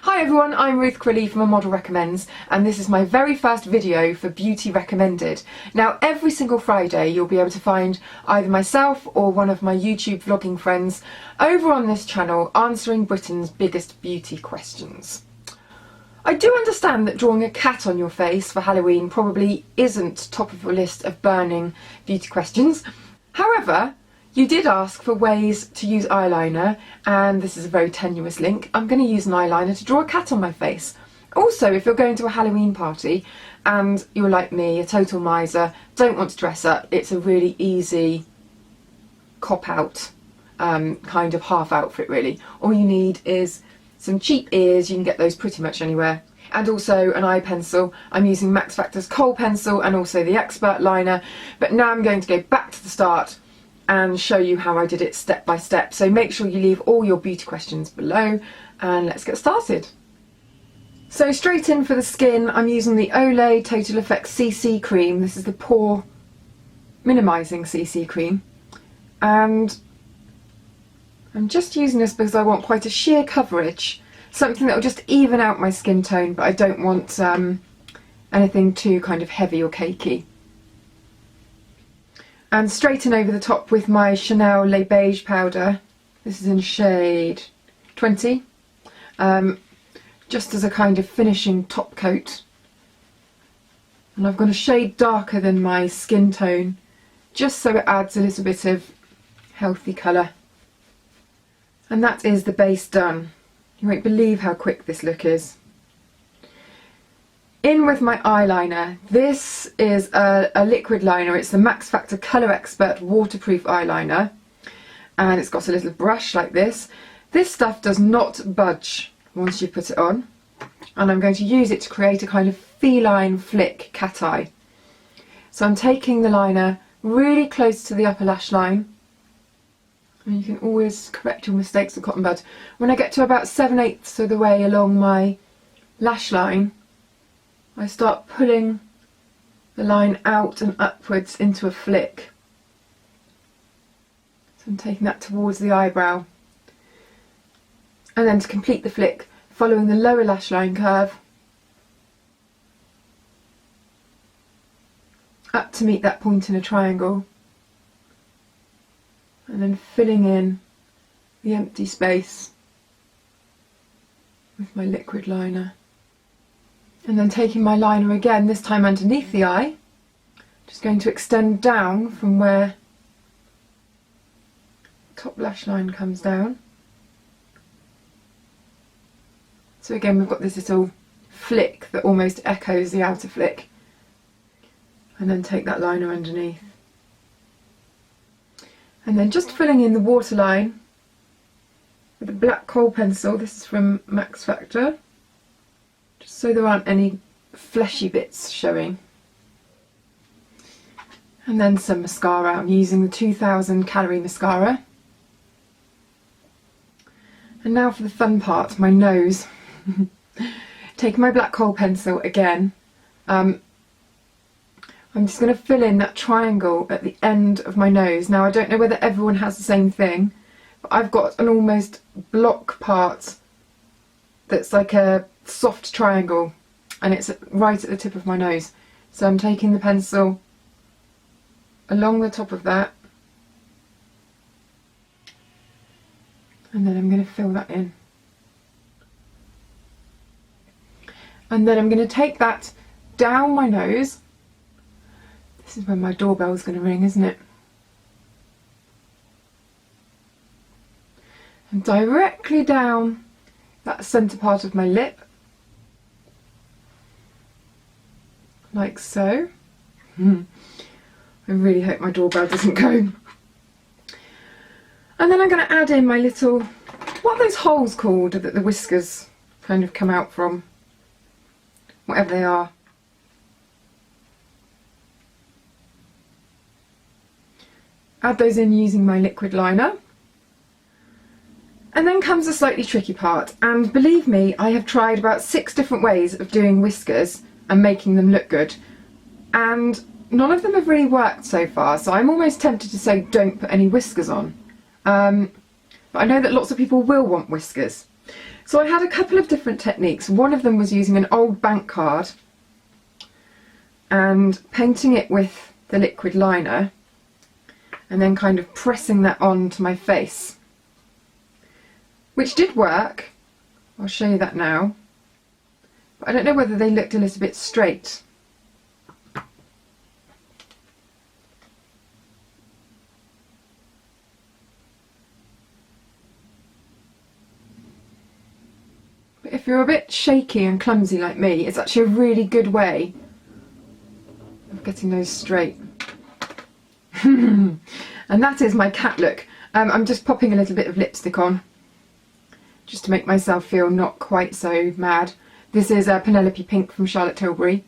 Hi everyone, I'm Ruth Crilly from A Model Recommends, and this is my very first video for Beauty Recommended. Now every single Friday you'll be able to find either myself or one of my YouTube vlogging friends over on this channel answering Britain's biggest beauty questions. I do understand that drawing a cat on your face for Halloween probably isn't top of your list of burning beauty questions. However, you did ask for ways to use eyeliner, and this is a very tenuous link. I'm going to use an eyeliner to draw a cat on my face. Also, if you're going to a Halloween party and you're like me, a total miser, don't want to dress up, it's a really easy cop-out kind of half outfit really. All you need is some cheap ears, you can get those pretty much anywhere, and also an eye pencil. I'm using Max Factor's Kohl pencil and also the Expert liner, but now I'm going to go back to the start and show you how I did it step by step. So make sure you leave all your beauty questions below and let's get started. So straight in for the skin, I'm using the Olay Total Effects CC cream. This is the pore minimising CC cream, and I'm just using this because I want quite a sheer coverage, something that will just even out my skin tone, but I don't want anything too kind of heavy or cakey. And straighten over the top with my Chanel Les Beige powder. This is in shade 20, just as a kind of finishing top coat. And I've gone a shade darker than my skin tone, just so it adds a little bit of healthy colour. And that is the base done. You won't believe how quick this look is. In with my eyeliner. This is a liquid liner. It's the Max Factor Colour Expert waterproof eyeliner, and it's got a little brush like this. This stuff does not budge once you put it on, and I'm going to use it to create a kind of feline flick cat eye. So I'm taking the liner really close to the upper lash line, and you can always correct your mistakes with cotton bud. When I get to about 7/8 of the way along my lash line, I start pulling the line out and upwards into a flick. So I'm taking that towards the eyebrow. And then to complete the flick, following the lower lash line curve up to meet that point in a triangle. And then filling in the empty space with my liquid liner. And then taking my liner again, this time underneath the eye, just going to extend down from where the top lash line comes down. So again, we've got this little flick that almost echoes the outer flick. And then take that liner underneath. And then just filling in the waterline with a black Kohl pencil. This is from Max Factor, just so there aren't any fleshy bits showing. And then some mascara. I'm using the 2000 calorie mascara. And now for the fun part, my nose. Taking my black Kohl pencil again. I'm just going to fill in that triangle at the end of my nose. Now I don't know whether everyone has the same thing, but I've got an almost block part that's like a soft triangle, and it's right at the tip of my nose. So I'm taking the pencil along the top of that, and then I'm going to fill that in. And then I'm going to take that down my nose. This is when my doorbell's going to ring, isn't it? And directly down that centre part of my lip, like so. I really hope my doorbell doesn't go. And then I'm going to add in my little, what are those holes called that the whiskers kind of come out from? Whatever they are. Add those in using my liquid liner. And then comes the slightly tricky part, and believe me, I have tried about 6 different ways of doing whiskers and making them look good, and none of them have really worked so far, so I'm almost tempted to say don't put any whiskers on. But I know that lots of people will want whiskers. So I had a couple of different techniques. One of them was using an old bank card and painting it with the liquid liner and then kind of pressing that onto my face, which did work. I'll show you that now. But I don't know whether they looked a little bit straight. But if you're a bit shaky and clumsy like me, it's actually a really good way of getting those straight. And that is my cat look. I'm just popping a little bit of lipstick on, just to make myself feel not quite so mad. This is Penelope Pink from Charlotte Tilbury.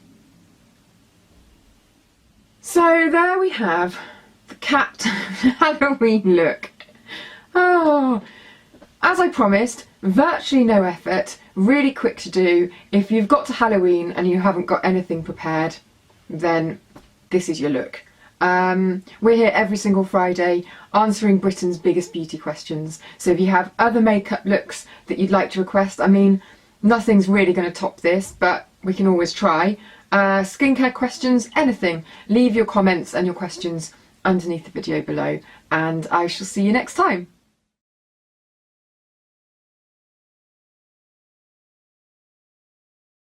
So there we have the cat Halloween look. Oh, as I promised, virtually no effort, really quick to do. If you've got to Halloween and you haven't got anything prepared, then this is your look. We're here every single Friday answering Britain's biggest beauty questions. So if you have other makeup looks that you'd like to request, I mean, nothing's really going to top this, but we can always try. Skincare questions, anything. Leave your comments and your questions underneath the video below, and I shall see you next time.